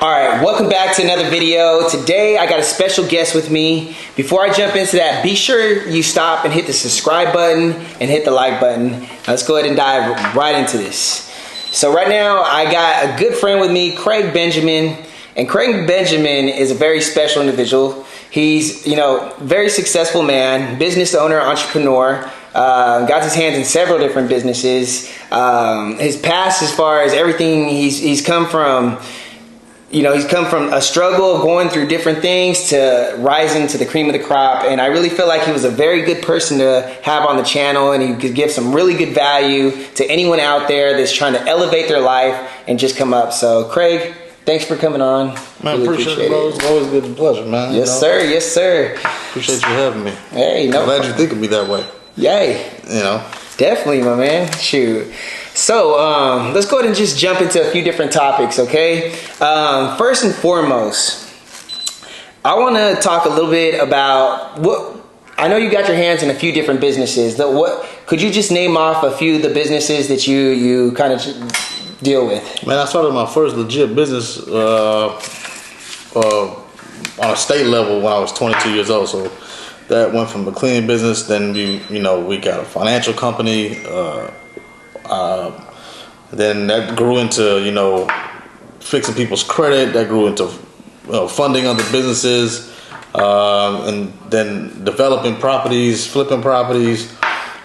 Alright, welcome back to another video. Today I got a special guest with me. Before I jump into that, be sure you stop and hit the subscribe button and hit the like button. Now let's go ahead and dive right into this. So right now I got a good friend with me, Craig Benjamin. And Craig Benjamin is a very special individual. He's, very successful man, business owner, entrepreneur. Got his hands in several different businesses. His past, as far as everything, he's come from. He's come from a struggle of going through different things to rising to the cream of the crop. And I really feel like he was a very good person to have on the channel, and he could give some really good value to anyone out there that's trying to elevate their life and just come up. So Craig, thanks for coming on. Man, really appreciate it, bro. It's always good and pleasure, man. Yes, sir. Yes, sir. Appreciate you having me. Hey, no. I'm glad you think of me that way. Yay. Definitely, my man. Shoot. So let's go ahead and just jump into a few different topics, okay? First and foremost, I want to talk a little bit about what I know you got your hands in a few different businesses. Could you just name off a few of the businesses that you kind of deal with? Man, I started my first legit business on a state level when I was 22 years old. So that went from a cleaning business. Then we got a financial company. Then that grew into fixing people's credit. That grew into funding other businesses, and then developing properties, flipping properties,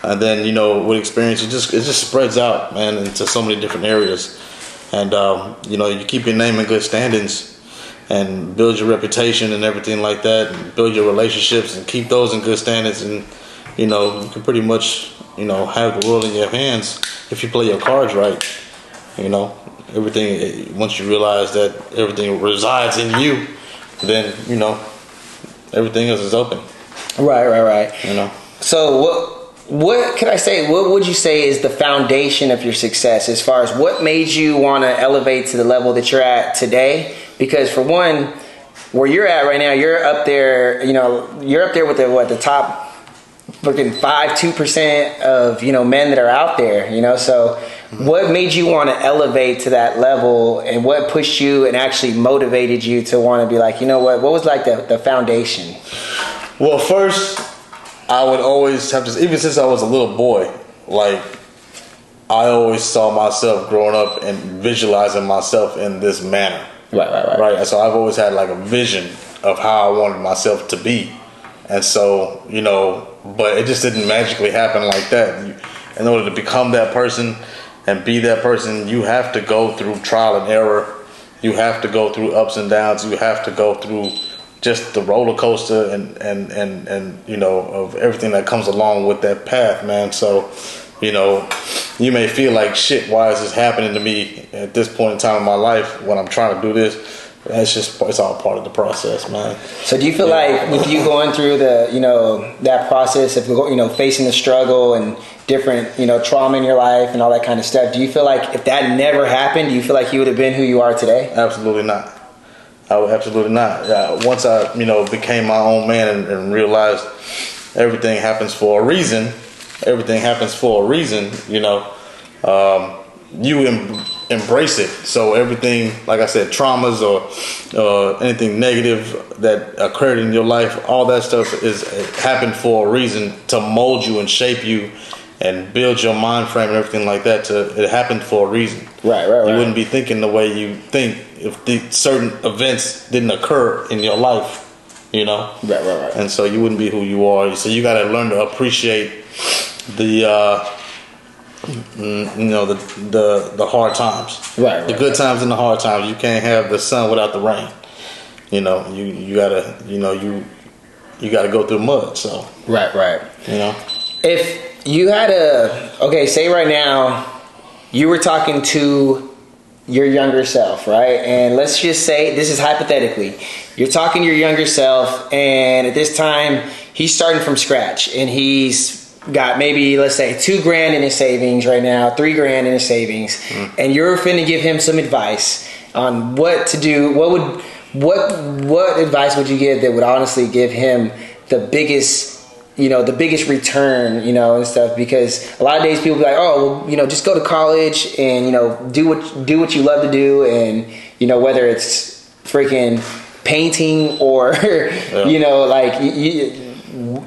and then with experience, it just spreads out, man, into so many different areas. And you keep your name in good standings, and build your reputation and everything like that, and build your relationships and keep those in good standings, and you can pretty much have the world in your hands if you play your cards right. Everything, once you realize that everything resides in you, then everything else is open. Right. So what could I say? What would you say is the foundation of your success, as far as what made you want to elevate to the level that you're at today? Because for one, where you're at right now, you're up there. You're up there with the top fucking 2% of men that are out there. So what made you want to elevate to that level, and what pushed you and actually motivated you to want to be like, what was like the foundation? Well, first, I would always have to, even since I was a little boy, like I always saw myself growing up and visualizing myself in this manner. Right. So I've always had like a vision of how I wanted myself to be. And so, but it just didn't magically happen like that. In order to become that person and be that person, you have to go through trial and error. You have to go through ups and downs. You have to go through just the roller coaster and of everything that comes along with that path, man. So, you may feel like, shit, why is this happening to me at this point in time in my life when I'm trying to do this? It's all part of the process, man. So do you feel like with you going through the, that process of, facing the struggle and different, trauma in your life and all that kind of stuff, do you feel like if that never happened, do you feel like you would have been who you are today? Absolutely not. I would absolutely not. Once I, became my own man and realized everything happens for a reason, you embrace it. So everything, like I said, traumas or anything negative that occurred in your life, all that stuff happened for a reason, to mold you and shape you and build your mind frame and everything like that. It happened for a reason. Right. You wouldn't be thinking the way you think if the certain events didn't occur in your life. Right. And so you wouldn't be who you are. So you got to learn to appreciate the hard times. Right. The good times and the hard times. You can't have the sun without the rain. You gotta go through mud. So right. If you had say right now you were talking to your younger self, right? And let's just say, this is hypothetically, you're talking to your younger self, and at this time he's starting from scratch, and he's got maybe, let's say, $2,000 in his savings right now, $3,000 in his savings, and you're finna give him some advice on what to do. What advice would you give that would honestly give him the biggest return, and stuff? Because a lot of days people be like, oh, well, just go to college and, do what you love to do. And, whether it's freaking painting or you know, like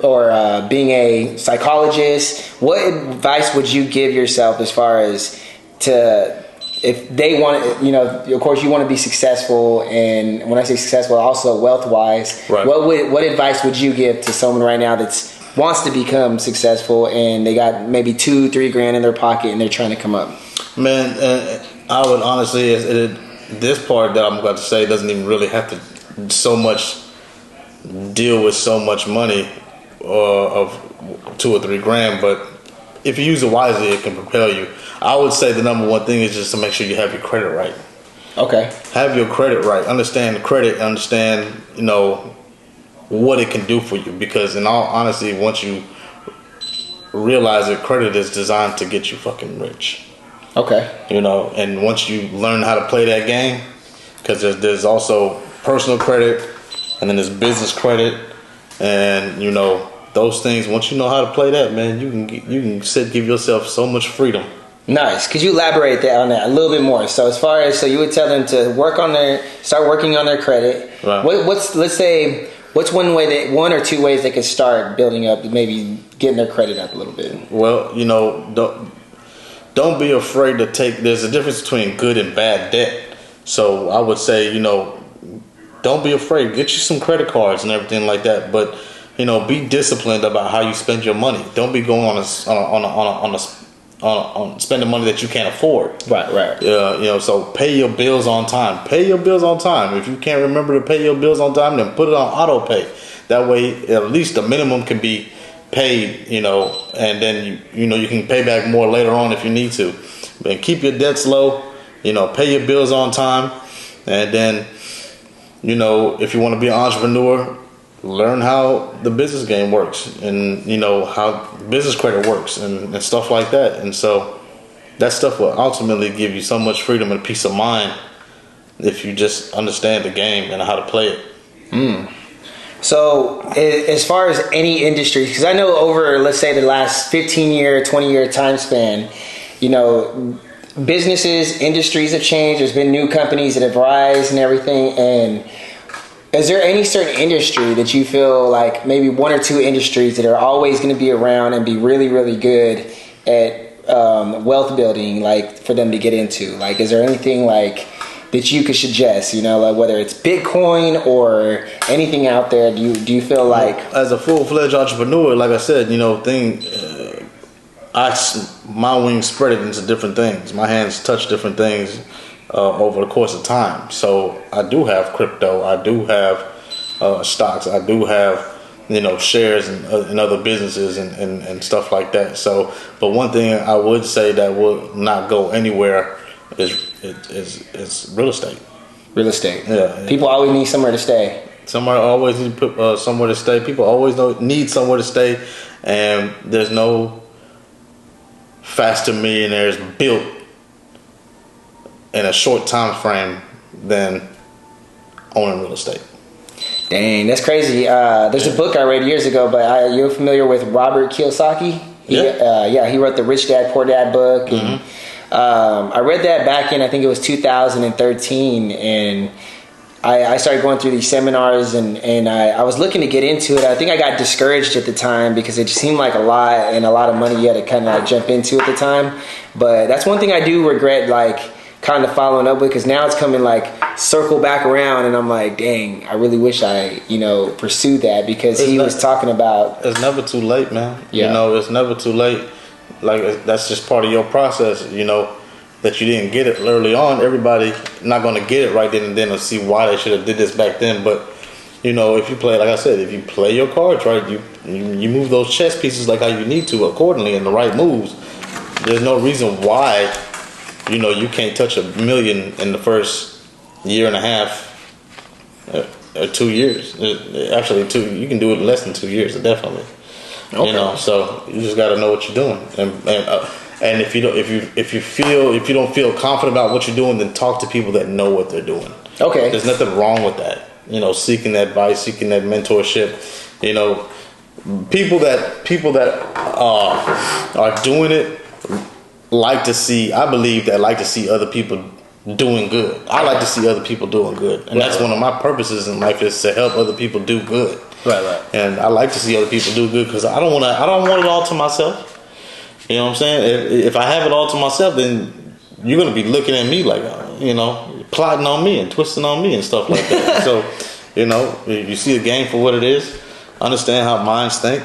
or being a psychologist, what advice would you give yourself as far as to, if they want, you know, of course you want to be successful, and when I say successful, also wealth wise, right. What advice would you give to someone right now that's wants to become successful and they got maybe $2-3 grand in their pocket and they're trying to come up? Man, I would honestly, this part that I'm about to say doesn't even really have to so much deal with so much money of $2 or $3 grand, but if you use it wisely, it can propel you. I would say the number one thing is just to make sure you have your credit right. Okay. Have your credit right. Understand the credit. Understand, you know, what it can do for you. Because in all honesty, once you realize that credit is designed to get you fucking rich. Okay. You know, and once you learn how to play that game, because there's also personal credit, and then there's business credit, and you know those things. Once you know how to play that, man, you can give yourself so much freedom. Nice. Could you elaborate on that a little bit more? So as far as, so you would tell them to start working on their credit. Right. What's one or two ways they could start building up, maybe getting their credit up a little bit? Well, you know, don't be afraid to take. There's a difference between good and bad debt. So I would say, you know, don't be afraid. Get you some credit cards and everything like that, but you know, be disciplined about how you spend your money. Don't be going on spending money that you can't afford. Right. You know, so pay your bills on time. Pay your bills on time. If you can't remember to pay your bills on time, then put it on auto pay. That way, at least the minimum can be paid. You know, and then you can pay back more later on if you need to. But keep your debts low. You know, pay your bills on time, and then, you know, if you want to be an entrepreneur, learn how the business game works, and you know how business credit works, and stuff like that. And so that stuff will ultimately give you so much freedom and peace of mind if you just understand the game and how to play it. So as far as any industry, because I know over, let's say, the last 15-year, 20-year time span, you know, businesses, industries have changed. There's been new companies that have risen and everything. And is there any certain industry that you feel like, maybe one or two industries that are always going to be around and be really, really good at wealth building, like for them to get into? Like, is there anything like that you could suggest, you know, like whether it's Bitcoin or anything out there? Do you feel like, as a full-fledged entrepreneur, like I said, you know, my wings spread it into different things. My hands touch different things over the course of time. So I do have crypto. I do have stocks. I do have, you know, shares in other businesses and stuff like that. So, but one thing I would say that will not go anywhere is real estate. Real estate. Yeah. People always need somewhere to stay. Somewhere always need to put somewhere to stay. People always need somewhere to stay, and there's no faster millionaires built in a short time frame than owning real estate. Dang, that's crazy. There's a book I read years ago, but you're familiar with Robert Kiyosaki? He wrote the Rich Dad Poor Dad book. And, I read that back in, I think it was 2013, and I started going through these seminars, and I was looking to get into it. I think I got discouraged at the time because it just seemed like a lot of money you had to kind of like jump into at the time. But that's one thing I do regret, like kind of following up with, because now it's coming like circle back around, and I'm like, dang, I really wish I, you know, pursued that, because he was talking about. It's never too late, man. Yeah. You know, it's never too late. Like, that's just part of your process, you know, that you didn't get it early on. Everybody not going to get it right then and then, or see why they should have did this back then. But, you know, if you play, like I said, if you play your cards right, you move those chess pieces like how you need to accordingly in the right moves. There's no reason why, you know, you can't touch $1 million in the first year and a half or 2 years. Actually, you can do it in less than 2 years, definitely. Okay. You know, so you just got to know what you're doing, and if you don't feel confident about what you're doing, then talk to people that know what they're doing. Okay. There's nothing wrong with that. You know, seeking that advice, seeking that mentorship. You know, people that are doing it like to see. I believe that like to see other people doing good. I like to see other people doing good, and that's one of my purposes in life is to help other people do good. Right. And I like to see other people do good because I don't want it all to myself. You know what I'm saying? If I have it all to myself, then you're gonna be looking at me like, plotting on me and twisting on me and stuff like that. So, you see a game for what it is. Understand how minds think.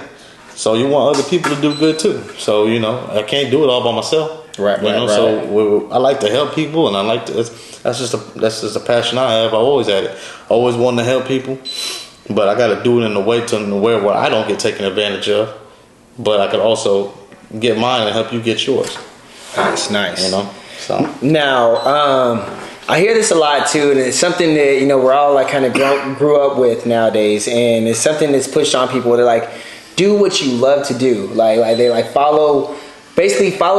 So you want other people to do good too. So I can't do it all by myself. Right. So I like to help people, and I like to. That's just a passion I have. I always had it. Always wanted to help people, but I got to do it in a way to where I don't get taken advantage of, but I could also get mine and help you get yours. Nice. So now, I hear this a lot too, and it's something that we're all like kind of grew up with nowadays, and it's something that's pushed on people. They're like, do what you love to do. Like they like follow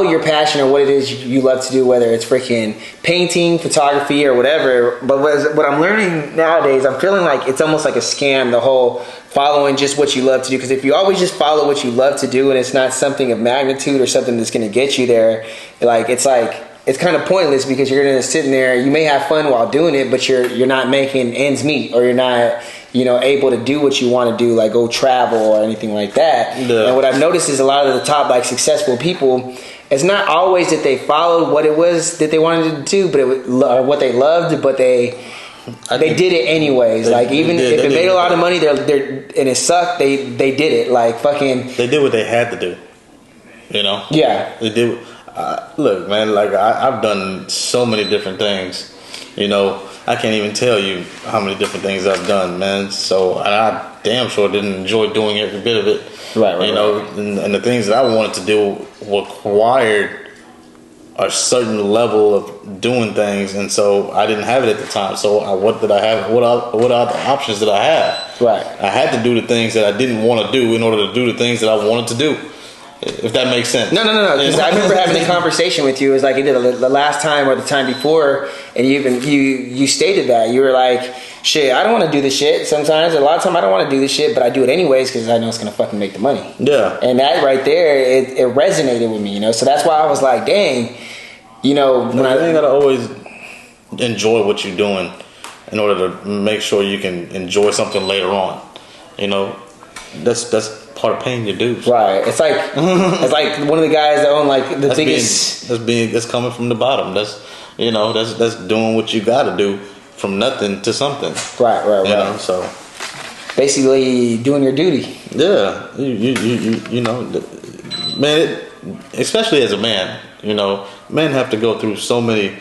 your passion or what it is you love to do, whether it's freaking painting, photography, or whatever. But what I'm learning nowadays, I'm feeling like it's almost like a scam, the whole following just what you love to do. Because if you always just follow what you love to do and it's not something of magnitude or something that's going to get you there, it's kind of pointless, because you're going to sit in there, you may have fun while doing it, but you're not making ends meet, or you're not able to do what you want to do, like go travel or anything like that. Yeah. And what I've noticed is a lot of the top like successful people, it's not always that they followed what it was that they wanted to do, but or what they loved, but they did it anyways. Even if it made a lot of money, and it sucked, they did it. Like fucking. They did what they had to do. Yeah. They did. Look, man. Like I've done so many different things. I can't even tell you how many different things I've done, man. So I damn sure didn't enjoy doing every bit of it. Right. And the things that I wanted to do required a certain level of doing things, and so I didn't have it at the time. So what did I have? What other options did I have? Right. I had to do the things that I didn't want to do in order to do the things that I wanted to do. If that makes sense. No. Because I remember having a conversation with you. It was like either the last time or the time before, and you stated that you were like, "Shit, I don't want to do this shit." Sometimes, a lot of time, I don't want to do this shit, but I do it anyways because I know it's gonna fucking make the money. Yeah. And that right there, it resonated with me. So that's why I was like, "Dang." When I gotta always enjoy what you're doing in order to make sure you can enjoy something later on. That's part of paying your dues. Right. It's like one of the guys that own like the biggest. That's coming from the bottom. That's doing what you got to do from nothing to something. Right. So basically doing your duty. Yeah. Man. Especially as a man, men have to go through so many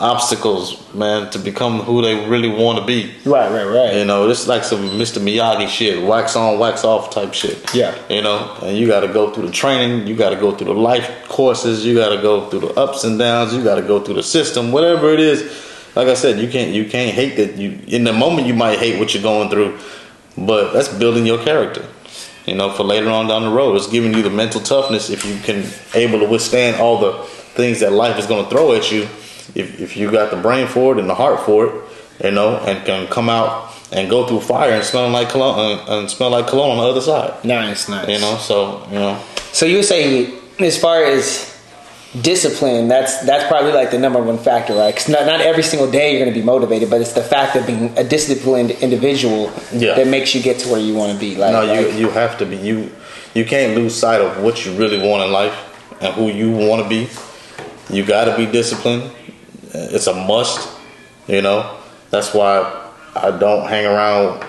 obstacles, man, to become who they really want to be. Right. It's like some Mr. Miyagi shit, wax on, wax off type shit. Yeah. And you got to go through the training, you got to go through the life courses, you got to go through the ups and downs, you got to go through the system, whatever it is. Like I said, you can't hate that. In the moment you might hate what you're going through, but that's building your character. For later on down the road, it's giving you the mental toughness if you can able to withstand all the things that life is going to throw at you. If you got the brain for it and the heart for it, and can come out and go through fire and smell like cologne on the other side. Nice. So you would say, as far as discipline, that's probably like the number one factor, right? Because not every single day you're going to be motivated, but it's the fact of being a disciplined individual that makes you get to where you want to be. You have to be. You can't lose sight of what you really want in life and who you want to be. You got to be disciplined. It's a must. That's why I don't hang around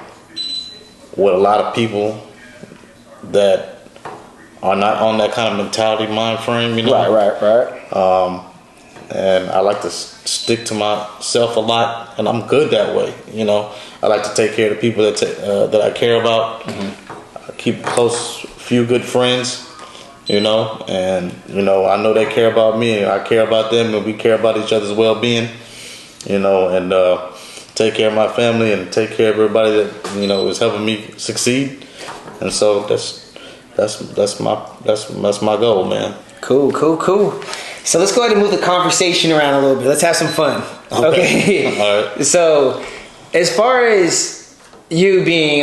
with a lot of people that are not on that kind of mentality mind frame, Right. And I like to stick to myself a lot, and I'm good that way. I like to take care of the people that I care about. Mm-hmm. I keep close, few good friends, and I know they care about me, and I care about them, and we care about each other's well-being, and take care of my family and take care of everybody that is helping me succeed. And so that's my goal, man. Cool. So let's go ahead and move the conversation around a little bit. Let's have some fun. Okay. All right. So, as far as you being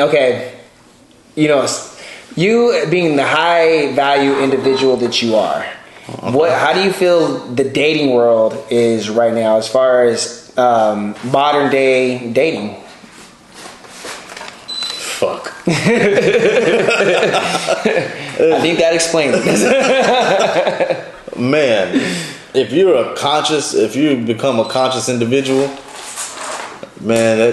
you being the high value individual that you are, How do you feel the dating world is right now as far as modern day dating? Fuck. I think that explains it. Man, if you become a conscious individual, man,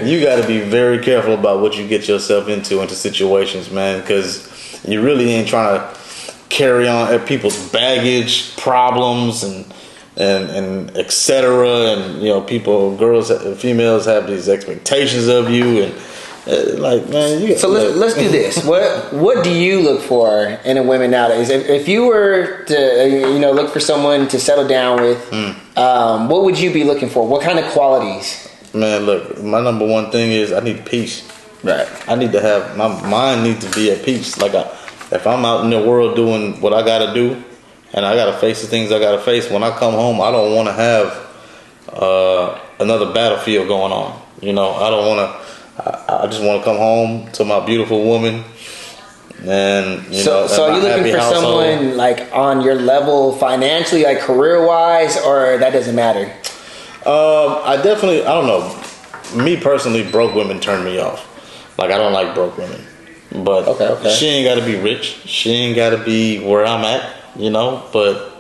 you got to be very careful about what you get yourself into situations, man, because you really ain't trying to carry on at people's baggage, problems, and etc. And females have these expectations of you, and like, man. So let's do this. What do you look for in a woman nowadays? If you were to look for someone to settle down with, what would you be looking for? What kind of qualities? Man, look, my number one thing is I need peace. Right. I need to have my mind needs to be at peace. Like if I'm out in the world doing what I got to do, and I got to face the things I got to face, when I come home, I don't want to have another battlefield going on. I don't want to. I just want to come home to my beautiful woman, and So are you looking for someone like on your level financially, like career wise, or that doesn't matter? I don't know. Me personally, broke women turn me off. Like, I don't like broke women, but okay. She ain't got to be rich. She ain't got to be where I'm at, But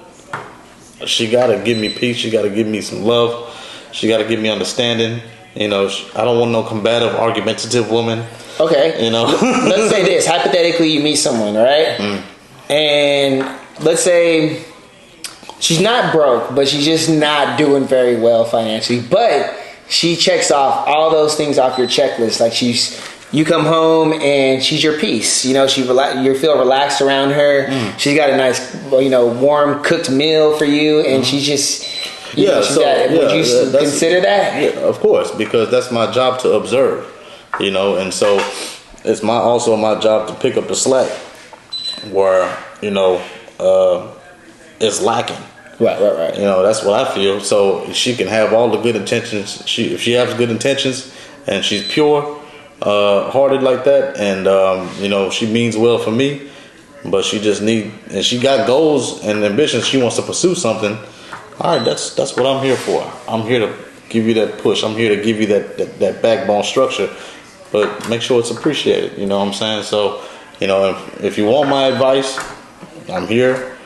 she got to give me peace. She got to give me some love. She got to give me understanding. I don't want no combative, argumentative woman. Okay. Let's say this. Hypothetically, you meet someone, right? And let's say she's not broke, but she's just not doing very well financially. But she checks off all those things off your checklist. Like you come home and she's your peace. You feel relaxed around her. She's got a nice, warm cooked meal for you, and she's just. Would you consider that? Yeah, of course, because that's my job to observe, and so it's also my job to pick up the slack where it's lacking. Right. That's what I feel. So she can have all the good intentions. If she has good intentions and she's pure hearted like that, and she means well for me, but she got goals and ambitions. She wants to pursue something. All right, that's what I'm here for. I'm here to give you that push. I'm here to give you that backbone structure, but make sure it's appreciated. You know what I'm saying? So, if you want my advice, I'm here.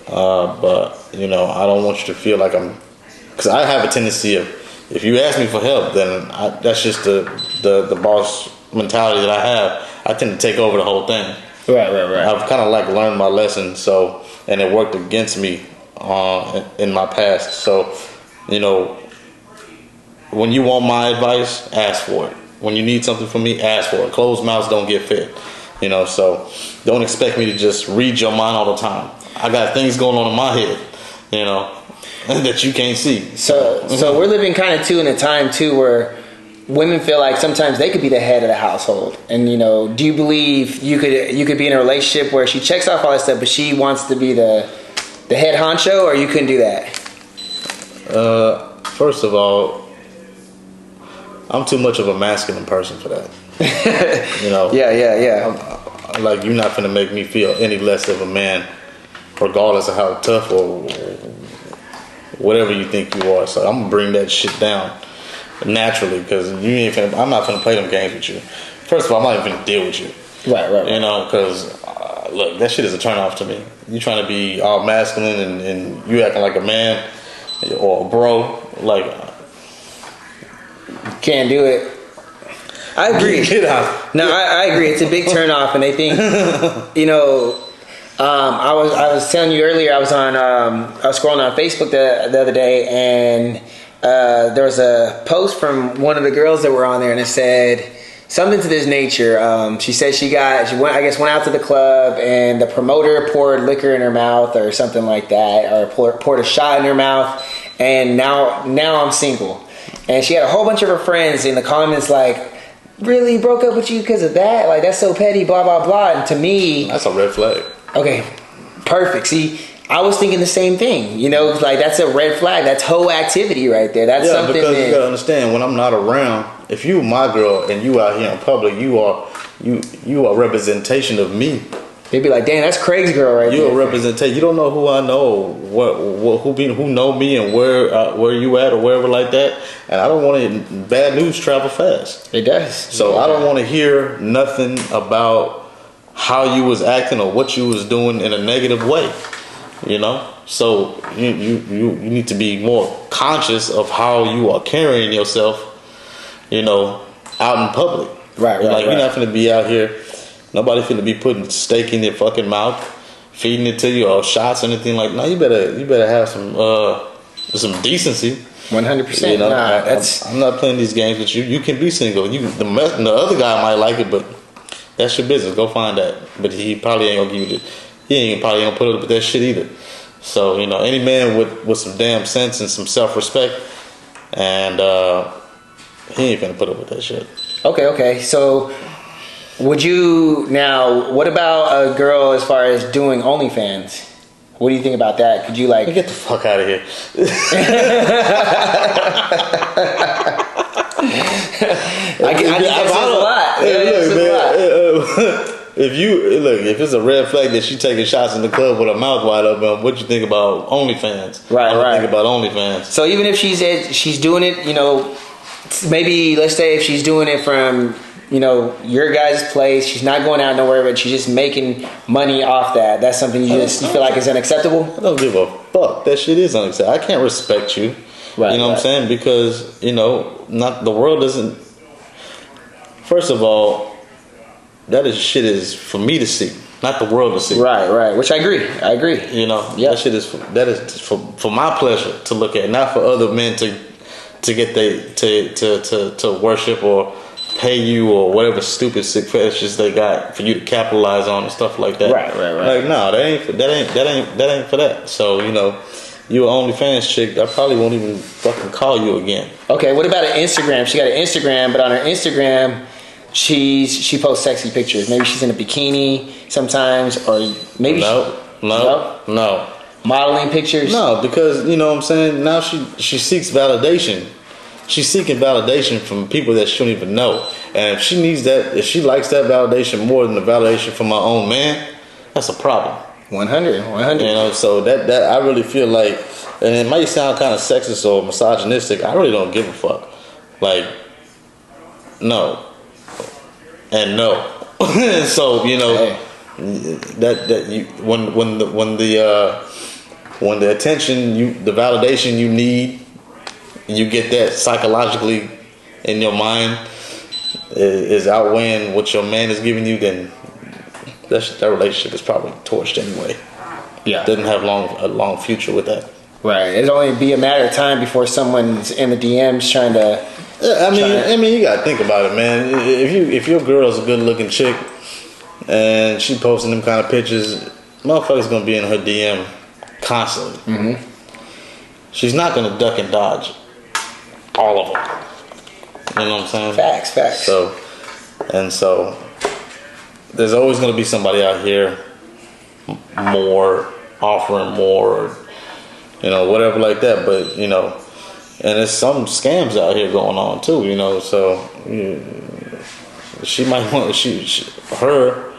But I don't want you to feel like because I have a tendency of, if you ask me for help, then that's just the boss mentality that I have. I tend to take over the whole thing. Right. I've kind of learned my lesson, and it worked against me in my past. So, when you want my advice, ask for it. When you need something from me, ask for it. Closed mouths don't get fed. So don't expect me to just read your mind all the time. I got things going on in my head, that you can't see. So we're living kind of in a time too where women feel like sometimes they could be the head of the household. And do you believe you could be in a relationship where she checks off all that stuff, but she wants to be the head honcho, or you couldn't do that? First of all, I'm too much of a masculine person for that. Yeah. You're not gonna make me feel any less of a man, regardless of how tough or whatever you think you are. So I'm gonna bring that shit down naturally, because I'm not gonna play them games with you. First of all, I'm not even gonna deal with you. Right. Because look, that shit is a turn off to me. You trying to be all masculine and you acting like a man or a bro, can't do it. I agree. Get out. No, I agree. It's a big turn off, and I think I was telling you earlier. I was scrolling on Facebook the other day, and there was a post from one of the girls that were on there, and it said something to this nature. She said she went out to the club, and the promoter poured liquor in her mouth or something like that, or poured a shot in her mouth, and now I'm single. And she had a whole bunch of her friends in the comments really broke up with you because of that? That's so petty, blah, blah, blah. And to me, that's a red flag. Okay, perfect. See, I was thinking the same thing. That's a red flag. That's whole activity right there. That's something because you gotta understand, when I'm not around, if you my girl and you out here in public, you are a representation of me. They'd be like, damn, that's Craig's girl right there. You're a representation. You don't know who I know, who know me, and where you at or wherever like that. And I don't want bad news travel fast. It does. So I don't want to hear nothing about how you was acting or what you was doing in a negative way. You know. So you need to be more conscious of how you are carrying yourself. You know, out in public. Right. Like you're not going to be out here. Nobody finna be putting steak in your fucking mouth, feeding it to you, or shots or anything like. No, you better have some decency. 100%. You know, that's. I'm not playing these games with you. You can be single. The other guy might like it, but that's your business. Go find that. But he probably ain't gonna give you he ain't probably gonna put up with that shit either. So you know, any man with some damn sense and some self-respect, and he ain't finna put up with that shit. Okay. So. Would you now? What about a girl as far as doing OnlyFans? What do you think about that? Could you like get the fuck out of here? I think that says a lot. If it's a red flag that she taking shots in the club with her mouth wide open, what you think about OnlyFans? Right. Think about OnlyFans. So even if she's doing it, you know, maybe let's say if she's doing it from. You know, your guys' place. She's not going out nowhere, but she's just making money off that. That's something you feel like is unacceptable. I don't give a fuck. That shit is unacceptable. I can't respect you. Right. You know what I'm saying? Because not the world doesn't. First of all, shit is for me to see, not the world to see. Right. Which I agree. You know, that shit is for my pleasure to look at, not for other men to get to worship or pay you or whatever stupid sick fetishes they got for you to capitalize on and stuff like that. Right. Like no, that ain't for that. So you know, you an OnlyFans chick, I probably won't even fucking call you again. Okay, what about an Instagram? She got an Instagram, but on her Instagram, she posts sexy pictures. Maybe she's in a bikini sometimes, or maybe no. Modeling pictures. No, because you know what I'm saying. Now she seeks validation. She's seeking validation from people that she don't even know. And if she needs that, if she likes that validation more than the validation from my own man, that's a problem. 100. You know, so that I really feel like, and it might sound kind of sexist or misogynistic, I really don't give a fuck. Like, no. And no. So, you know, that you when the attention the validation you need, you get that psychologically in your mind is outweighing what your man is giving you, then that relationship is probably torched anyway. Yeah, doesn't have a long future with that. Right, it'll only be a matter of time before someone's in the DMs trying to. Yeah, I mean, you gotta think about it, man. If your girl's a good looking chick and she posting them kind of pictures, motherfucker's gonna be in her DM constantly. Mm-hmm. She's not gonna duck and dodge all of them. You know what I'm saying? Facts. So there's always going to be somebody out here offering more, you know, whatever like that. But, you know, and there's some scams out here going on too, you know. So she might want, her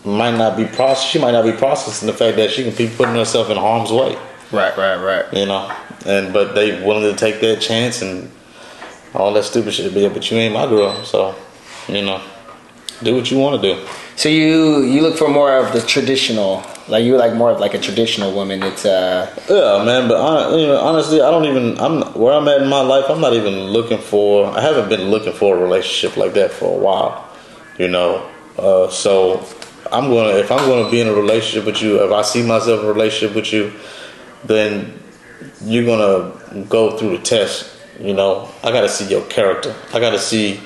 might not be processing the fact that she can be putting herself in harm's way. Right. You know, but they willing to take that chance and all that stupid shit. But you ain't my girl, so you know, do what you want to do. So you look for more of the traditional, like you like more of like a traditional woman. It's yeah, man. But honestly, where I'm at in my life. I haven't been looking for a relationship like that for a while. You know, so if I'm gonna be in a relationship with you, if I see myself in a relationship with you, then you're gonna go through the test. You know, I gotta see your character. I gotta see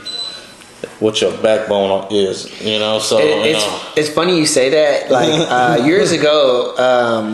what your backbone is. You know, so it's funny you say that. Like years ago,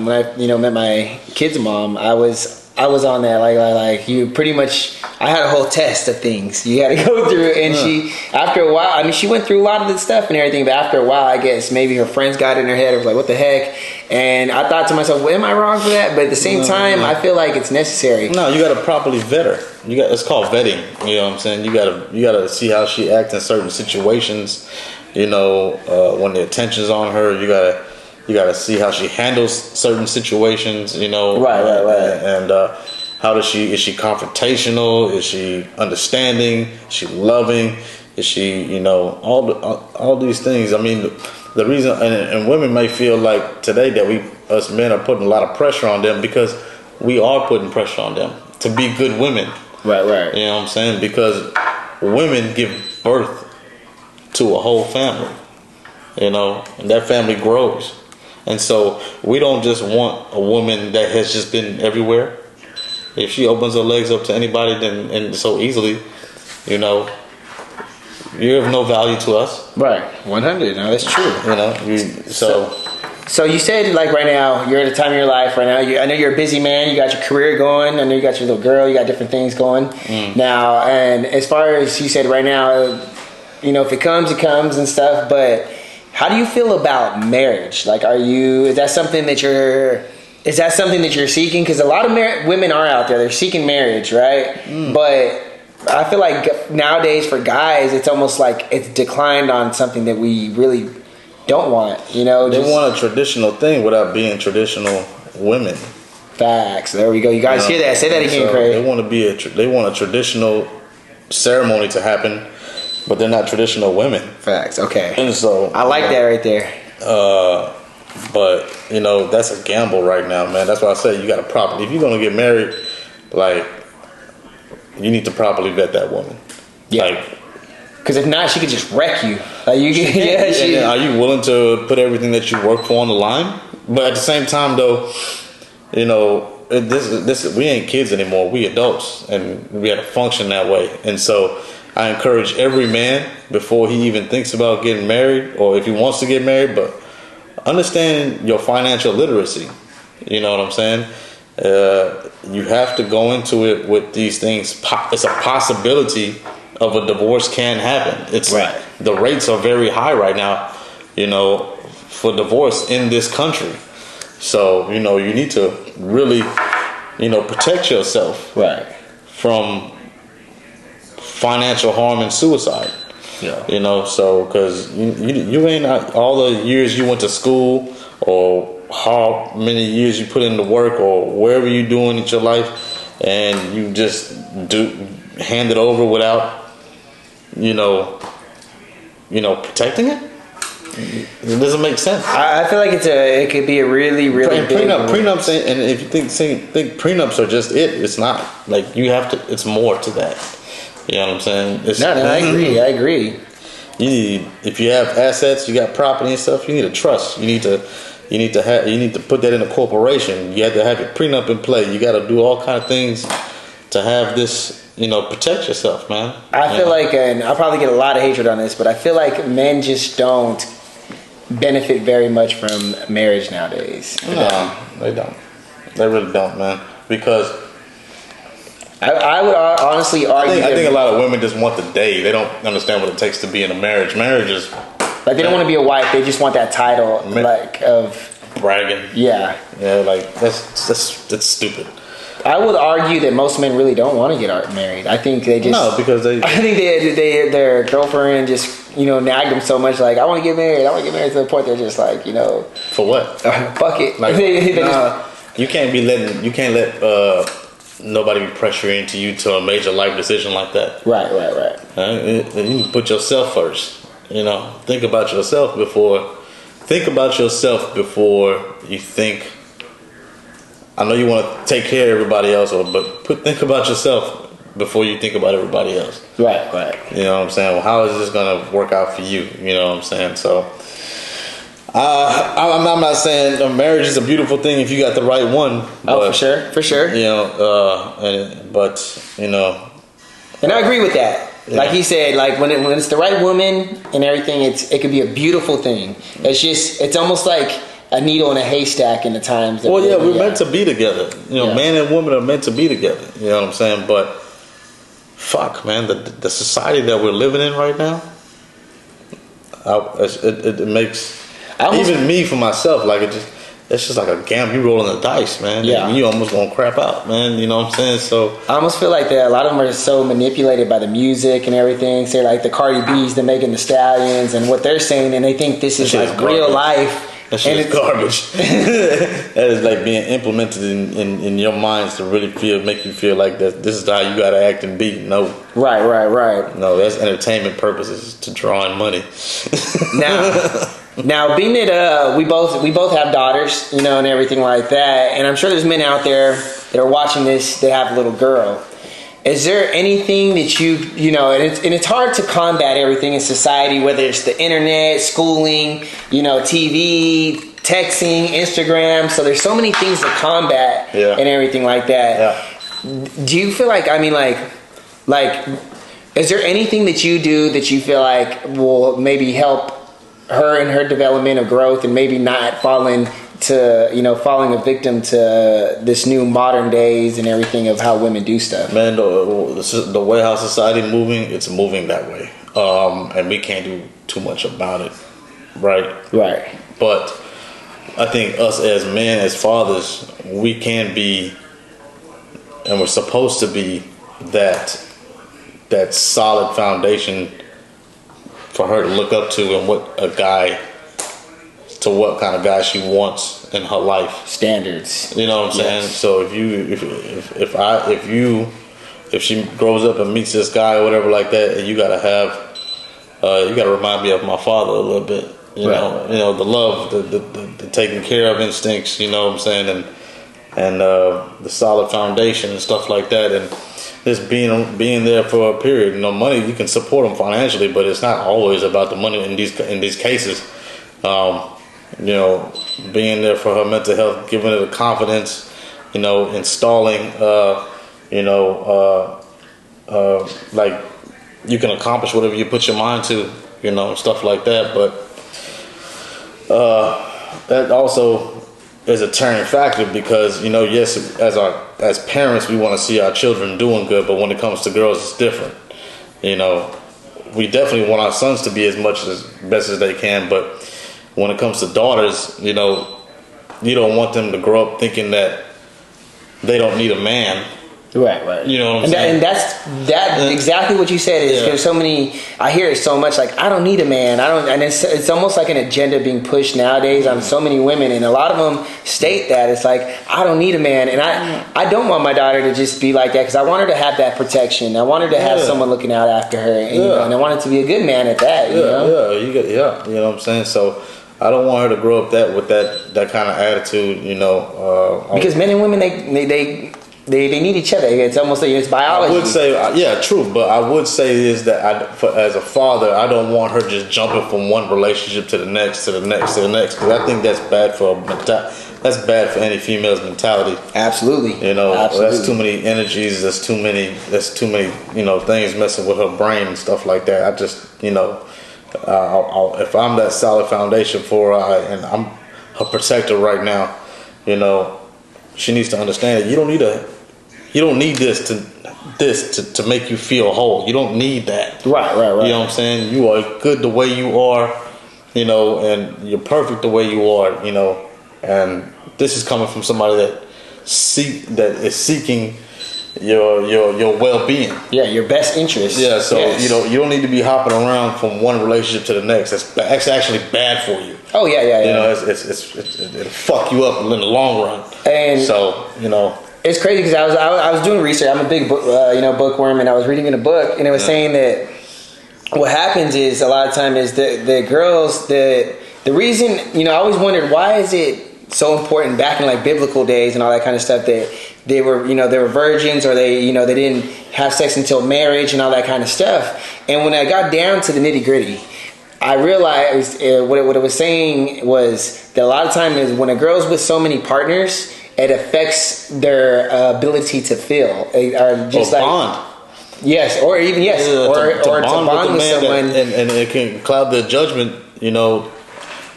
when I met my kid's mom, I was on that like you pretty much I had a whole test of things you had to go through, and she, after a while, I mean, she went through a lot of this stuff and everything, but after a while, I guess maybe her friends got in her head. It was like, what the heck? And I thought to myself, well, am I wrong for that? But at the same time, I feel like it's necessary. No, you got to properly vet her. It's called vetting. You know what I'm saying? You gotta see how she acts in certain situations. You know, when the attention's on her, you gotta see how she handles certain situations. You know, right. And how is she confrontational? Is she understanding? Is she loving? Is she, you know, all these things? I mean, the reason, and women may feel like today that us men are putting a lot of pressure on them, because we are putting pressure on them to be good women. Right. You know what I'm saying? Because women give birth to a whole family, you know, and that family grows. And so we don't just want a woman that has just been everywhere. If she opens her legs up to anybody, then and so easily, you know, you have no value to us. Right, 100. No, that's true. You know, So you said, like, right now, you're at a time in your life right now. I know you're a busy man. You got your career going. I know you got your little girl. You got different things going now. And as far as you said right now, you know, if it comes, it comes and stuff. But how do you feel about marriage? Like, is that something that you're seeking? Because a lot of women are out there. They're seeking marriage, right? But I feel like nowadays for guys, it's almost like it's declined on something that we really don't want. You know, they want a traditional thing without being traditional women. Facts. There we go. You guys hear that? Say that again, so Craig. They want a traditional ceremony to happen, but they're not traditional women. Facts. Okay. And so I like that right there. But you know, that's a gamble right now, man. That's why I say you got to properly. If you're gonna get married, like, you need to properly vet that woman. Yeah. Like, because if not, she could just wreck you. Like, you get, and are you willing to put everything that you work for on the line? But at the same time, though, you know, this we ain't kids anymore. We adults, and we have to function that way. And so I encourage every man, before he even thinks about getting married, or if he wants to get married, but understand your financial literacy. You know what I'm saying? You have to go into it with these things. It's a possibility of a divorce can happen. It's right. The rates are very high right now, you know, for divorce in this country. So, you know, you need to really, you know, protect yourself from financial harm and suicide. Yeah. You know, so because you ain't all the years you went to school, or how many years you put into work, or wherever you're doing in your life, and you just hand it over without, you know, protecting it. It doesn't make sense. I feel like it could be a really, really big prenups. And if you think prenups are just it's not. Like, you have to. It's more to that. You know what I'm saying? No, I agree. You need, if you have assets, you got property and stuff, you need a trust. You need to put that in a corporation. You have to have your prenup in play. You got to do all kind of things to have this, you know, protect yourself, man. I feel like, and I'll probably get a lot of hatred on this, but I feel like men just don't benefit very much from marriage nowadays. No, they don't. They really don't, man. Because I would honestly argue. I think a lot of women just want the day. They don't understand what it takes to be in a marriage. Marriage is like, they don't want to be a wife. They just want that title, like, of bragging. Yeah, like that's stupid. I would argue that most men really don't want to get married. I think they just because I think their girlfriend just, you know, nagged them so much. Like, I want to get married. I want to get married, to the point they're just like, you know, for what? Fuck it. Like, you can't let nobody be pressuring into you to a major life decision like that. Right. You need to put yourself first. You know, think about yourself before you think. I know you want to take care of everybody else, but think about yourself before you think about everybody else. Right. You know what I'm saying? Well, how is this going to work out for you? You know what I'm saying? So, I'm not saying a marriage is a beautiful thing if you got the right one. But, for sure. You know, but you know, and I agree with that. Yeah. Like he said, like when it's the right woman and everything, it could be a beautiful thing. It's almost like a needle in a haystack in the times. We're meant to be together. You know, man and woman are meant to be together. You know what I'm saying? But fuck, man, the society that we're living in right now, it makes even me for myself, like it's just like a gamble. You rolling the dice, man. Yeah. And you almost gonna crap out, man. You know what I'm saying? So I almost feel like that a lot of them are so manipulated by the music and everything. Say like the Cardi B's, the Megan Thee Stallions, and what they're saying, and they think this is like real life. That shit is garbage. That is like being implemented in your minds to really make you feel like that this is how you gotta act and be. No. Right. No, that's entertainment purposes to draw in money. Now being that we both have daughters, you know, and everything like that, and I'm sure there's men out there that are watching this that have a little girl. Is there anything that you know, and it's hard to combat everything in society, whether it's the internet, schooling, you know, TV, texting, Instagram. So there's so many things to combat and everything like that. Yeah. Do you feel like, I mean, like, is there anything that you do that you feel like will maybe help her in her development of growth and maybe not falling a victim to this new modern days and everything of how women do stuff? Man, the way how society is moving, it's moving that way. And we can't do too much about it, right? Right. But I think us as men, as fathers, we can be, and we're supposed to be that solid foundation for her to look up to, and what kind of guy she wants in her life. Standards. You know what I'm saying? So if she grows up and meets this guy or whatever like that, and you gotta remind me of my father a little bit. You know, the love, the taking care of instincts. You know what I'm saying, and the solid foundation and stuff like that, and just being there for a period. You know, money, you can support them financially, but it's not always about the money in these cases. You know, being there for her mental health, giving her the confidence, you know, installing, like you can accomplish whatever you put your mind to, you know, stuff like that. But that also is a turning factor, because, you know, yes, as parents, we want to see our children doing good, but when it comes to girls, it's different. You know, we definitely want our sons to be as best as they can, but when it comes to daughters, you know, you don't want them to grow up thinking that they don't need a man. Right. You know what I'm saying? And that's exactly what you said. Is there's so many, I hear it so much, like, I don't need a man. And it's almost like an agenda being pushed nowadays on so many women, and a lot of them state that it's like, I don't need a man, and I don't want my daughter to just be like that, because I want her to have that protection. I want her to have someone looking out after her, and, you know, and I want it to be a good man at that. You know? You know what I'm saying? So I don't want her to grow up with that kind of attitude, you know. Because men and women, they need each other. It's almost like it's biology. I would say, true. But I would say is that as a father, I don't want her just jumping from one relationship to the next, to the next, to the next. Because I think that's bad for any female's mentality. Absolutely. You know, that's too many energies. That's too many. You know, things messing with her brain and stuff like that. I just, you know, if I'm that solid foundation for her, and I'm her protector right now, you know, she needs to understand that you don't need this to make you feel whole. You don't need that. Right. You know what I'm saying? You are good the way you are, you know, and you're perfect the way you are, you know. And this is coming from somebody that is seeking your well-being. Yeah, your best interest. Yeah, so you know, you don't need to be hopping around from one relationship to the next. That's actually bad for you. Oh yeah. You know, it'll fuck you up in the long run. And so, you know, it's crazy because I was doing research. I'm a big bookworm, and I was reading in a book, and it was saying that what happens is a lot of time is the girls, the reason, you know, I always wondered, why is it so important back in like biblical days and all that kind of stuff, that they were virgins, or they didn't have sex until marriage and all that kind of stuff. And when I got down to the nitty gritty, I realized what it was saying was that a lot of times is when a girl's with so many partners, it affects their ability to feel, or just like bond. Yes, or even to bond with someone, and it can cloud their judgment. You know,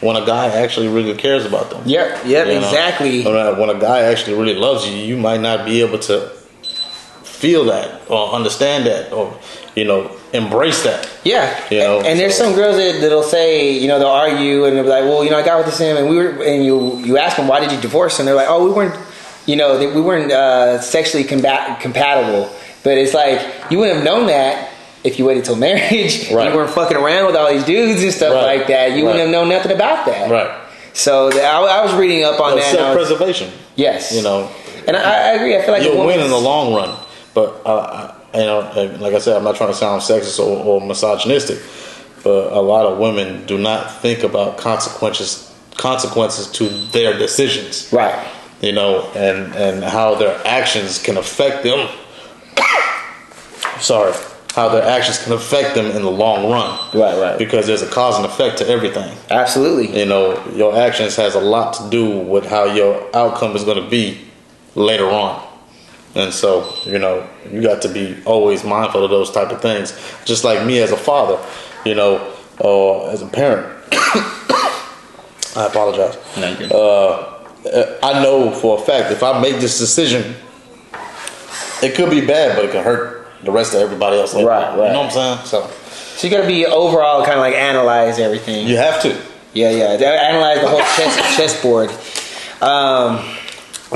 when a guy actually really cares about them. Yep, exactly. When a guy actually really loves you, you might not be able to feel that or understand that or embrace that. Yeah, and there's so. some girls that'll say, they'll argue and they'll be like, well, I got with this him, and you ask them, why did you divorce? And they're like, oh, we weren't, we weren't sexually compatible. But it's like, you wouldn't have known that if you waited till marriage. Right. You weren't fucking around with all these dudes and stuff like that. You wouldn't have known nothing about that. Right. So I was reading up on that. Self-preservation. Yes. And I agree. I feel like you'll win in the long run. But like I said, I'm not trying to sound sexist or misogynistic, but a lot of women do not think about consequences to their decisions. Right. And how their actions can affect them. Sorry. How their actions can affect them in the long run. Right. Because there's a cause and effect to everything. Absolutely. Your actions has a lot to do with how your outcome is going to be later on. And so, you got to be always mindful of those type of things. Just like me as a father, or as a parent. I apologize. No, you're good. I know for a fact if I make this decision, it could be bad, but it can hurt the rest of everybody else. Right. You know what I'm saying? So you got to be overall kind of like analyze everything. You have to. Yeah. Analyze the whole chessboard.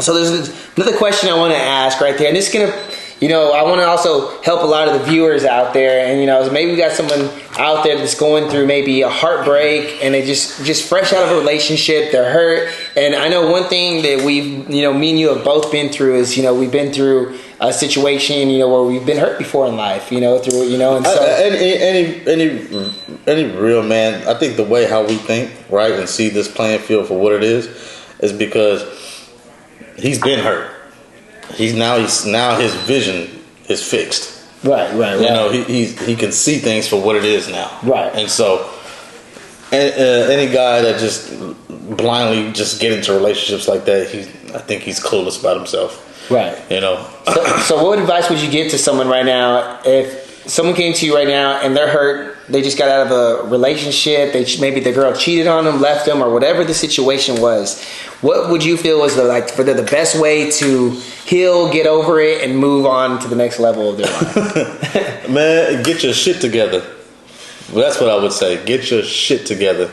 So there's another question I want to ask right there, and this is gonna, I want to also help a lot of the viewers out there, and maybe we got someone out there that's going through maybe a heartbreak, and they just fresh out of a relationship, they're hurt, and I know one thing that we've, me and you have both been through is, we've been through a situation, where we've been hurt before in life, and so any real man, I think the way how we think, right, and see this playing field for what it is because he's been hurt. He's now his vision is fixed. Right. He can see things for what it is now. Right. And so, any guy that just blindly just get into relationships like that, I think he's clueless about himself. Right. So what advice would you give to someone right now if someone came to you right now and they're hurt, they just got out of a relationship, maybe the girl cheated on them, left them, or whatever the situation was, what would you feel was the best way to heal, get over it, and move on to the next level of their life? Man, get your shit together. That's what I would say. Get your shit together,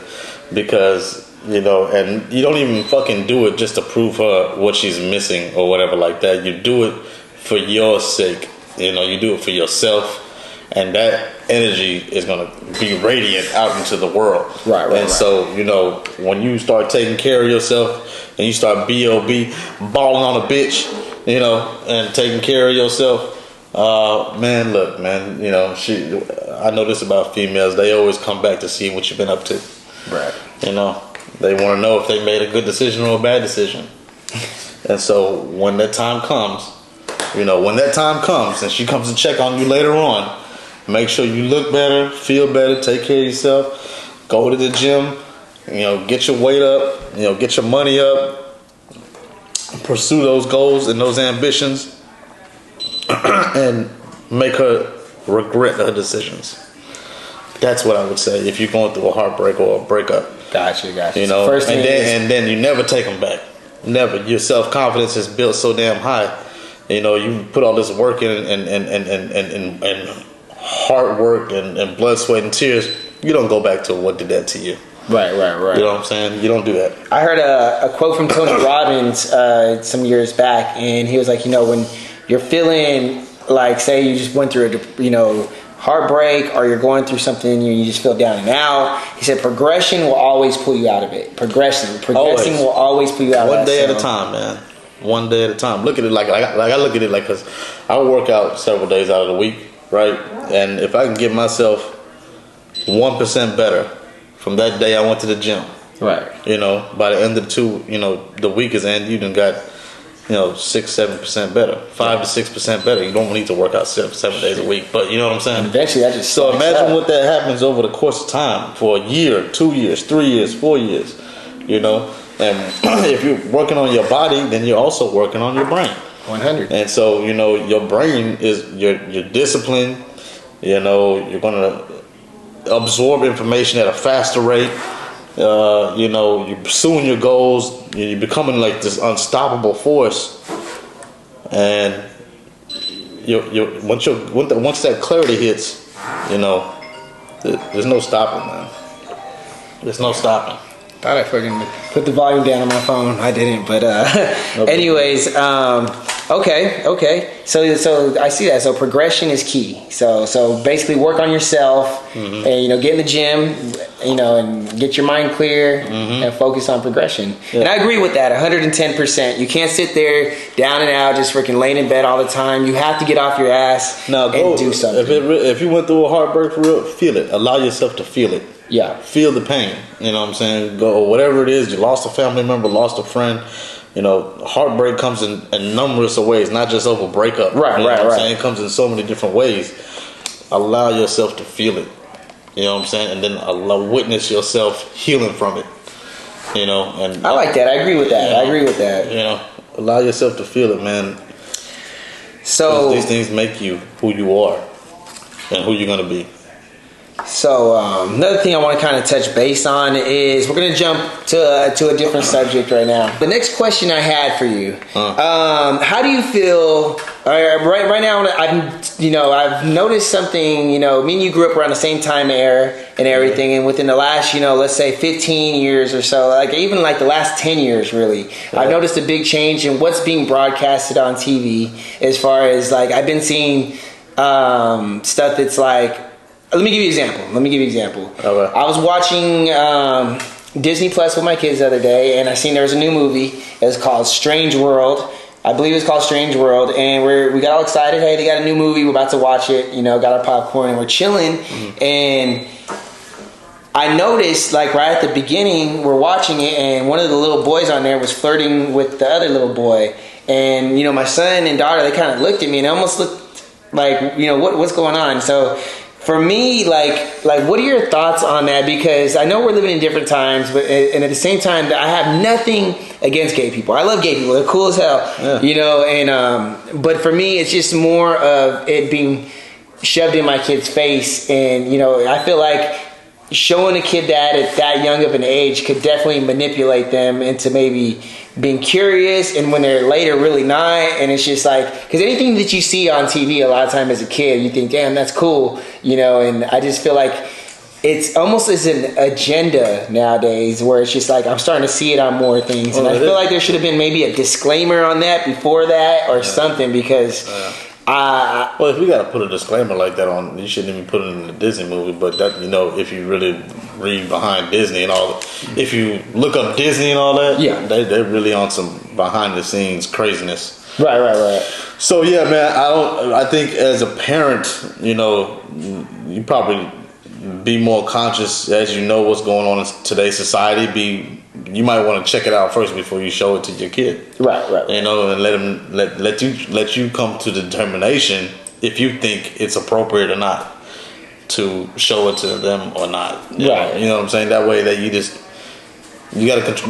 because and you don't even fucking do it just to prove her what she's missing or whatever like that. You do it for your sake. You do it for yourself, and that energy is gonna be radiant out into the world. Right. So when you start taking care of yourself and you start balling on a bitch, and taking care of yourself. Man, look, man, I know this about females. They always come back to see what you've been up to. Right. They want to know if they made a good decision or a bad decision. And so when that time comes, and she comes to check on you later on, make sure you look better, feel better, take care of yourself, go to the gym, get your weight up, get your money up, pursue those goals and those ambitions, and make her regret her decisions. That's what I would say if you're going through a heartbreak or a breakup. Gotcha. First thing and then you never take them back. Never. Your self-confidence is built so damn high. You put all this work in and hard work and blood, sweat, and tears. You don't go back to what did that to you. Right. You know what I'm saying? You don't do that. I heard a quote from Tony Robbins some years back, and he was like, when you're feeling like, say you just went through heartbreak, or you're going through something and you just feel down and out, he said progression will always pull you out of it. Progressing will always pull you out of it. One day at a time, man. One day at a time. Look at it like I look at it like, because I work out several days out of the week, right? And if I can get myself 1% better from that day I went to the gym, right? By the end of the week is end, you done got 6-7% better, 5 to 6% better. You don't need to work out 7 days a week, but you know what I'm saying. And eventually, that just so imagine what that happens over the course of time for a year, 2 years, 3 years, 4 years. And if you're working on your body, then you're also working on your brain. 100. And so your brain is your discipline. You're gonna absorb information at a faster rate. You're pursuing your goals. You're becoming like this unstoppable force, and once that clarity hits, you know, there's no stopping, man. There's no stopping. Thought I fucking put the volume down on my phone. I didn't, but anyways, okay. So I see that. So progression is key. So basically work on yourself, and get in the gym, and get your mind clear and focus on progression. Yeah. And I agree with that 110%. You can't sit there down and out, just freaking laying in bed all the time. You have to get off your ass and do something. If you went through a heartbreak for real, feel it. Allow yourself to feel it. Yeah. Feel the pain. You know what I'm saying? Go whatever it is. You lost a family member, lost a friend. Heartbreak comes in numerous of ways, not just over breakup. Right. It comes in so many different ways. Allow yourself to feel it. You know what I'm saying? And then witness yourself healing from it. And I like that. I agree with that. Allow yourself to feel it, man. So these things make you who you are and who you're gonna be. So another thing I want to kind of touch base on is we're going to jump to a different subject right now. The next question I had for you, how do you feel right now? I've noticed something. Me and you grew up around the same time era and everything, and within the last let's say 15 years or so, even the last 10 years really, I've noticed a big change in what's being broadcasted on TV. As far as I've been seeing stuff that's let me give you an example. Okay. I was watching Disney Plus with my kids the other day, and I seen there was a new movie. It was called Strange World. I believe it's called Strange World, and we got all excited. Hey, they got a new movie. We're about to watch it. Got our popcorn, and we're chilling. And I noticed, right at the beginning, we're watching it, and one of the little boys on there was flirting with the other little boy. And, my son and daughter, they kind of looked at me, and almost looked like, what's going on? So for me, what are your thoughts on that? Because I know we're living in different times, and at the same time, I have nothing against gay people. I love gay people; they're cool as hell, but for me, it's just more of it being shoved in my kid's face, and I feel like showing a kid that at that young of an age could definitely manipulate them into maybe being curious, and when they're later really not. And it's just because anything that you see on TV a lot of time as a kid, you think, damn, that's cool, and I just feel like it's almost as an agenda nowadays, where it's just I'm starting to see it on more things, and I feel like there should have been maybe a disclaimer on that before that or something, because well, if we got to put a disclaimer like that on, you shouldn't even put it in the Disney movie. But that, if you really read behind Disney and all, if you look up Disney and all that, they're really on some behind the scenes craziness. Right. So yeah, man, I think as a parent, you probably be more conscious as you know what's going on in today's society. You might want to check it out first before you show it to your kid. Right. And let you come to the determination if you think it's appropriate or not to show it to them or not. Right. You know what I'm saying? That way that you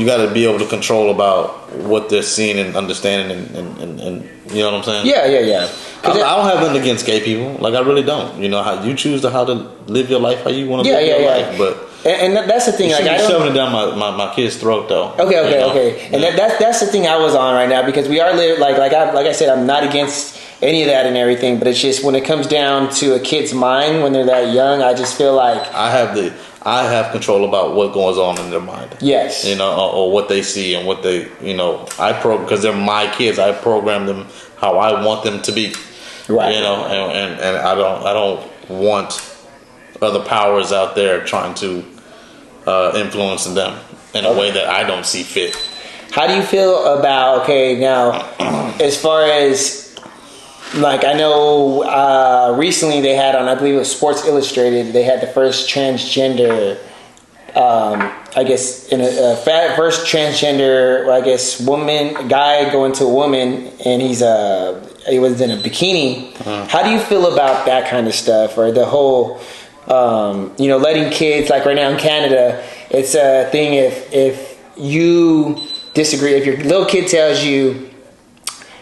gotta be able to control about what they're seeing and understanding and you know what I'm saying? Yeah. I don't have nothing against gay people. I really don't. How you choose how to live your life, how you want to live your life. But and that's the thing. I don't shoving it down my kid's throat though. Okay. And that's the thing I was on right now, because we are like I said, I'm not against any of that and everything, but it's just when it comes down to a kid's mind when they're that young, I just feel like I have control about what goes on in their mind. Yes. Or what they see and what they, because they're my kids. I program them how I want them to be. Right. And I don't want other powers out there trying to influence them in a way that I don't see fit. How do you feel about, now, as far as, I know recently they had on, I believe it was Sports Illustrated, they had the first transgender, first transgender, guy going to a woman, and he was in a bikini. How do you feel about that kind of stuff, or the whole, letting kids, right now in Canada, it's a thing if you disagree, if your little kid tells you,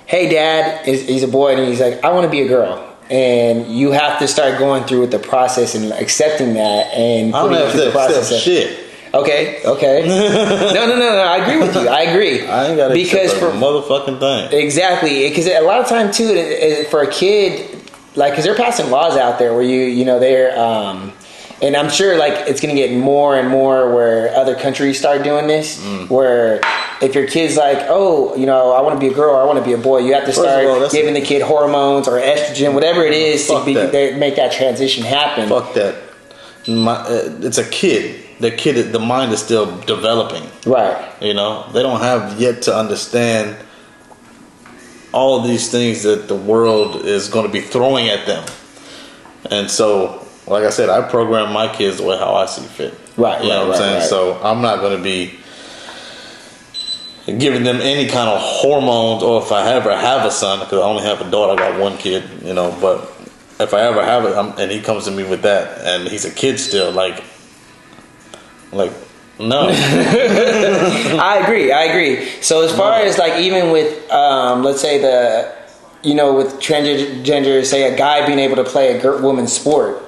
hey dad, he's a boy, and he's like, I want to be a girl, and you have to start going through with the process and accepting that, and I don't have to accept shit. Okay. No. I agree with you. I agree. I ain't got to because accept a motherfucking thing. Exactly, because a lot of time too, for a kid, like, because they're passing laws out there where they're, and I'm sure like it's gonna get more and more where other countries start doing this, where if your kid's like, oh, I want to be a girl or I want to be a boy, you have to start giving the kid hormones or estrogen, whatever it is, to make that transition happen. Fuck that. It's a kid. The mind is still developing. Right. They don't have yet to understand all of these things that the world is going to be throwing at them. And so, like I said, I program my kids the way how I see fit. Right. You know what I'm saying? Right. So I'm not going to be giving them any kind of hormones, or if I ever have a son, because I only have a daughter, I got one kid, but if I ever have it, and he comes to me with that, and he's a kid still, like no. I agree. So as far as like, even with let's say with transgender, say a guy being able to play a woman's sport,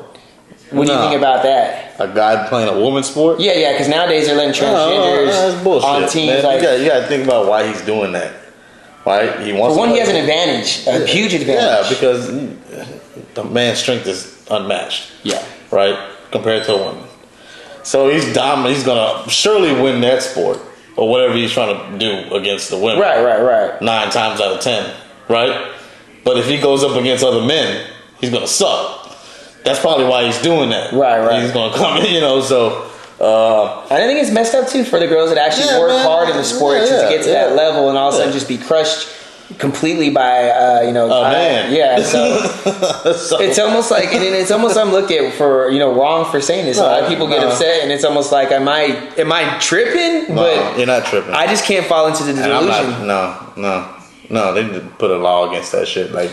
what do you think about that? A guy playing a woman's sport? Yeah, because nowadays they're letting transgenders that's bullshit, on teams. Man. Like, you got to think about why he's doing that. Right? He wants. For one, he has an advantage, a huge advantage. Yeah, because the man's strength is unmatched. Yeah. Right? Compared to a woman. So he's dominant. He's gonna surely win that sport or whatever he's trying to do against the women. Right. 9 times out of 10, right? But if he goes up against other men, he's gonna suck. That's probably why he's doing that. Right. He's gonna come in, So, I think it's messed up too for the girls that actually work hard in the sport to get to that level, and all of a sudden just be crushed completely by man. Yeah, so it's almost like, and it's almost I'm looked at for wrong for saying this. A lot of people get upset, and it's almost like, am I tripping? No, but you're not tripping. I just can't fall into the delusion. No, they need to put a law against that shit. Like,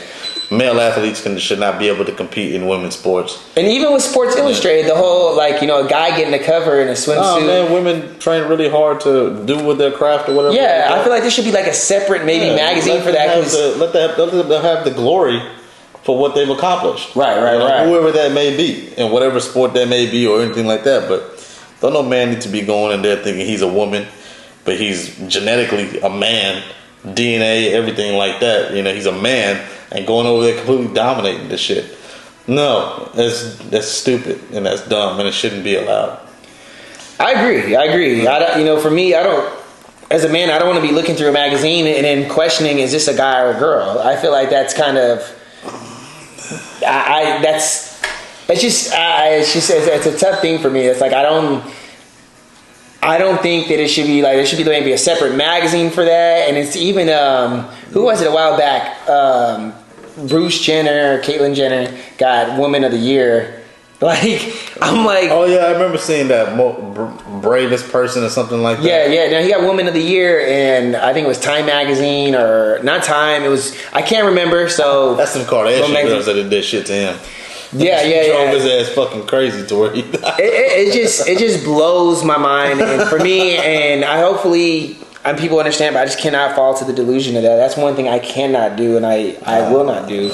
male athletes should not be able to compete in women's sports. And even with Sports Illustrated, the whole a guy getting a cover in a swimsuit. Oh man, women train really hard to do with their craft or whatever. Yeah, I feel like there should be like a separate magazine for that. Let them have the glory for what they've accomplished. Right. Whoever that may be, in whatever sport that may be or anything like that. But don't no man need to be going in there thinking he's a woman, but he's genetically a man, DNA, everything like that. He's a man and going over there completely dominating this shit. No, that's stupid and that's dumb and it shouldn't be allowed. I agree. For me, as a man, I don't want to be looking through a magazine and then questioning, is this a guy or a girl? I feel like that's kind of, it's a tough thing for me. It's like, I don't think that it should be like, there should be maybe a separate magazine for that. And it's even, who was it a while back? Bruce Jenner, Caitlyn Jenner got Woman of the Year. I'm like, oh yeah, I remember seeing that bravest person or something like that. Yeah. Now he got Woman of the Year, and I think it was Time magazine or not Time. It was, I can't remember. So that's some Kardashian girls that did shit to him. Yeah. Drove his ass fucking crazy to where he died. It just blows my mind, and for me, and I hopefully. And people understand, but I just cannot fall to the delusion of that. That's one thing I cannot do, and I will not do.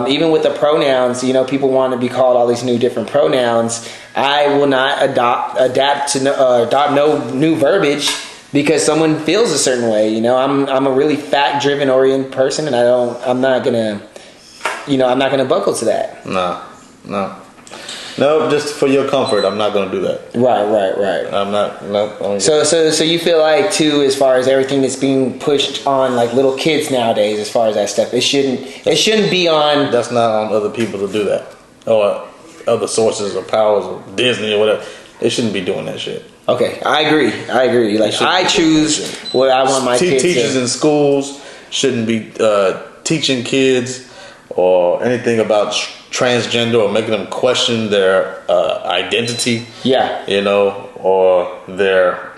Even with the pronouns, people want to be called all these new different pronouns. I will not adopt no new verbiage because someone feels a certain way. I'm a really fact-driven, oriented person, and I'm not gonna buckle to that. No, just for your comfort, I'm not going to do that. Right. I'm not. So you feel like too, as far as everything that's being pushed on like little kids nowadays, as far as that stuff, it shouldn't be on. That's not on other people to do that, or other sources or powers or Disney or whatever. They shouldn't be doing that shit. Okay, I agree. Like, I choose what I want my kids to. Teachers in schools shouldn't be teaching kids or anything about transgender or making them question their identity. Yeah. Or their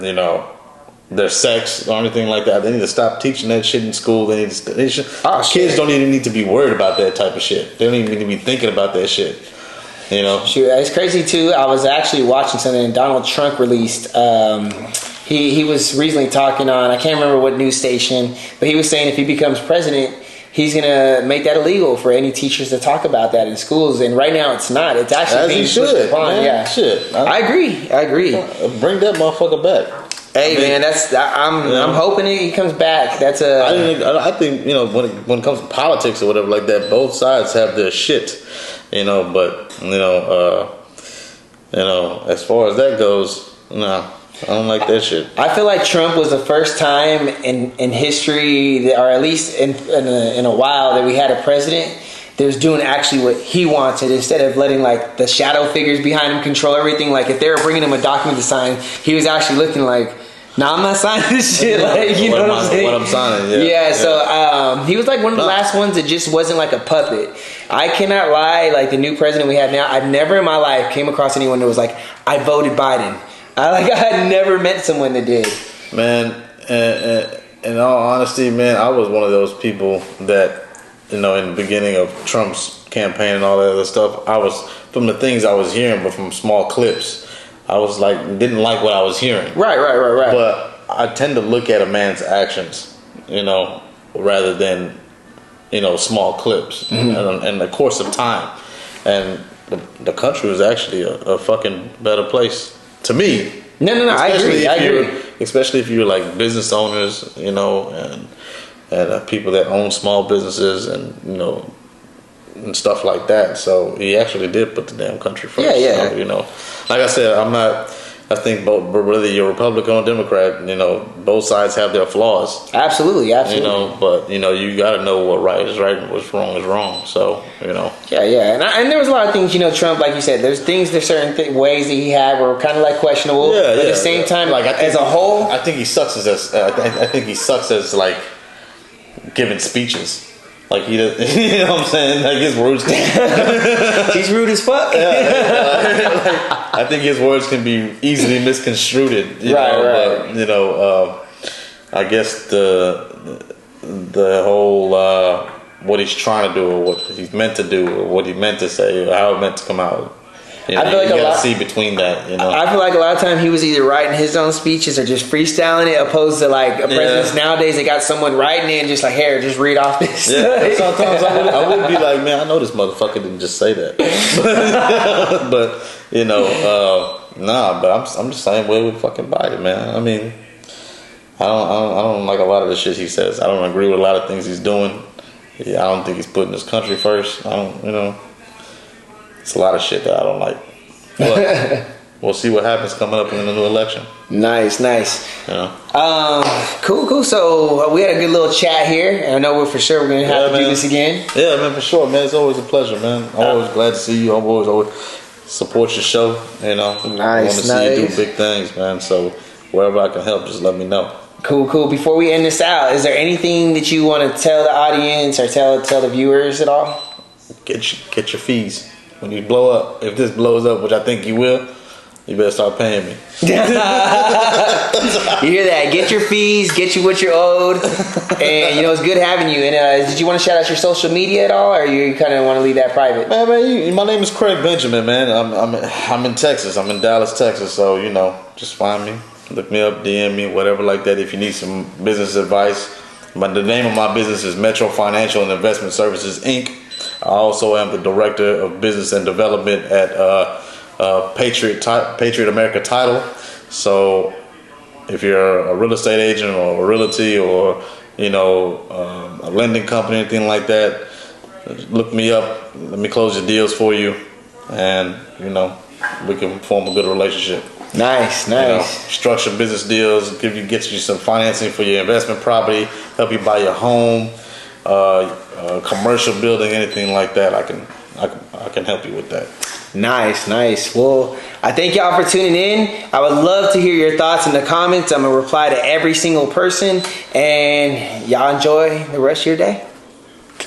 sex or anything like that. They need to stop teaching that shit in school. Kids don't even need to be worried about that type of shit. They don't even need to be thinking about that shit. Shoot, it's crazy too. I was actually watching something Donald Trump released. He was recently talking on, I can't remember what news station, but he was saying if he becomes president, he's gonna make that illegal for any teachers to talk about that in schools. And right now it's not. It's actually being pushed upon. Man. Yeah, Shit. I agree. Bring that motherfucker back. Hey, man, I'm hoping he comes back. That's I think when it comes to politics or whatever like that, both sides have their shit, But as far as that goes, no, I don't like that shit. I feel like Trump was the first time in history, or at least in a while, that we had a president that was doing actually what he wanted, instead of letting like the shadow figures behind him control everything. Like if they were bringing him a document to sign, he was actually looking like, "No, I'm not signing this shit." Like, you know what I'm saying? What I'm signing, yeah. So he was like one of the last ones that just wasn't like a puppet. I cannot lie. Like the new president we have now, I've never in my life came across anyone that was like, "I voted Biden." I had never met someone that did. Man, in all honesty, man, I was one of those people that, in the beginning of Trump's campaign and all that other stuff, I was, from the things I was hearing, but from small clips, I was like, didn't like what I was hearing. Right. But I tend to look at a man's actions, rather than, small clips in the course of time. And the country was actually a fucking better place to me. No, I agree. Especially if you're like business owners, and people that own small businesses and, and stuff like that. So he actually did put the damn country first. Yeah. So, like I said, I think both, whether you're Republican or Democrat, both sides have their flaws. Absolutely. But you got to know what right is right and what's wrong is wrong. So Yeah. And there was a lot of things, Trump, like you said, there's certain ways that he had were kind of like questionable. But at the same time, like as a whole, I think he sucks as like giving speeches. Like he does, you know what I'm saying? Like his words he's rude as fuck. I think his words can be easily misconstrued. Right. But I guess the whole what he's trying to do, or what he's meant to do, or what he meant to say, or how it meant to come out. I feel like you gotta see between that. I feel like a lot of time he was either writing his own speeches or just freestyling it, opposed to like a president nowadays. They got someone writing it and just like, here, just read off this. Yeah, sometimes I would be like, man, I know this motherfucker didn't just say that, but nah. But I'm just saying, way with fucking Biden, man. I mean, I don't like a lot of the shit he says. I don't agree with a lot of things he's doing. Yeah, I don't think he's putting his country first. I don't, it's a lot of shit that I don't like. But we'll see what happens coming up in the new election. Nice. Cool. So we had a good little chat here, and I know we're going to have to do this again. Yeah, man, for sure, man. It's always a pleasure, man. I'm always glad to see you. I'm always support your show. I want to see you do big things, man. So wherever I can help, just let me know. Cool. Before we end this out, is there anything that you want to tell the audience or tell the viewers at all? Get your fees. When you blow up, if this blows up, which I think you will, you better start paying me. You hear that? Get your fees, get you what you're owed, and it's good having you. And did you want to shout out your social media at all, or you kind of want to leave that private? Man, my name is Craig Benjamin, man. I'm in Texas. I'm in Dallas, Texas. So just find me, look me up, DM me, whatever like that. If you need some business advice, but the name of my business is Metro Financial and Investment Services Inc. I also am the Director of Business and Development at Patriot America Title. So if you're a real estate agent or a realty or a lending company, anything like that, look me up. Let me close your deals for you, and we can form a good relationship. Nice. Structure business deals, get you some financing for your investment property, help you buy your home. Commercial building, anything like that, I can help you with that. Nice. Well, I thank y'all for tuning in. I would love to hear your thoughts in the comments. I'm gonna reply to every single person, and y'all enjoy the rest of your day.